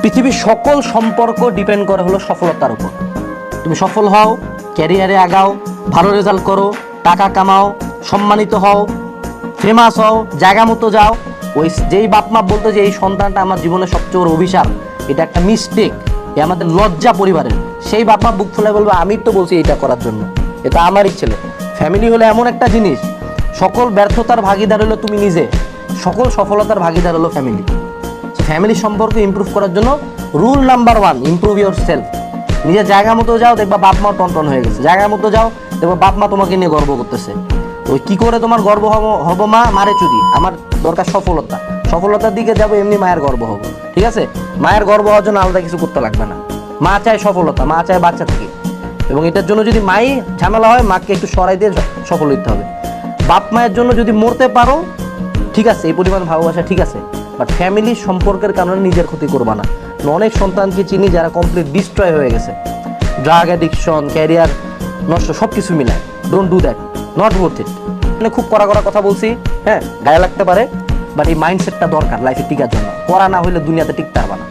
পৃথিবীর সকল সম্পর্ক ডিপেন্ড করে হলো সফলতার উপর। তুমি সফল হও, ক্যারিয়ারে আগাও, ভালো রেজাল্ট করো, টাকা কামাও, সম্মানিত হও, ফেমাস হও, জায়গা মতো যাও, ওই যেই বাপ মা বলতো যে এই সন্তানটা আমার জীবনের সবচেয়ে বড় অভিশাপ, এটা একটা মিস্টেক, এ আমাদের লজ্জা পরিবারের, সেই বাপ মা বুক ফুলে বলবে আমি তো বলছি এইটা করার জন্য, এটা আমারই ছেলে। ফ্যামিলি হলো এমন একটা জিনিস, সকল ব্যর্থতার ভাগিদার হলো তুমি নিজে, সকল সফলতার ভাগিদার হলো ফ্যামিলি। ফ্যামিলির সম্পর্ক ইমপ্রুভ করার জন্য rule number 1, improve your self. নিজের জায়গা মতো যাও, দেখবা বাপ মা টনটন হয়ে গেছে। জায়গা মতো যাও, দেখবা বাপ মা তোমাকে নিয়ে গর্ব করতেছে। ওই কি করে তোমার গর্ব হবো মা, মারে চুদি, আমার দরকার সফলতা, সফলতার দিকে যাবো, এমনি মায়ের গর্ব হবো। ঠিক আছে, মায়ের গর্ব হওয়ার জন্য আলাদা কিছু করতে লাগবে না। মা চায় সফলতা, মা চায় বাচ্চা থেকে, এবং এটার জন্য যদি মাই ঝামেলা হয়, মাকে একটু সরাই দিয়ে সফল হতে হবে। বাপ মায়ের জন্য যদি মরতে পারো, ঠিক আছে, এই পরিমাণ ভালোবাসা ঠিক আছে, বাট ফ্যামিলির সম্পর্কের কারণে নিজের ক্ষতি করবা না। অনেক সন্তানকে চিনি যারা কমপ্লিট ডিস্ট্রয় হয়ে গেছে, ড্রাগ অ্যাডিকশন, ক্যারিয়ার নষ্ট, সব কিছু মিলায়। Don't do that, not worth it. মানে খুব কড়া কথা বলছি, হ্যাঁ, গায়ে লাগতে পারে, বাট এই মাইন্ডসেটটা দরকার লাইফে টিকার জন্য। করা না হইলে দুনিয়াতে টিকতে পারবা না।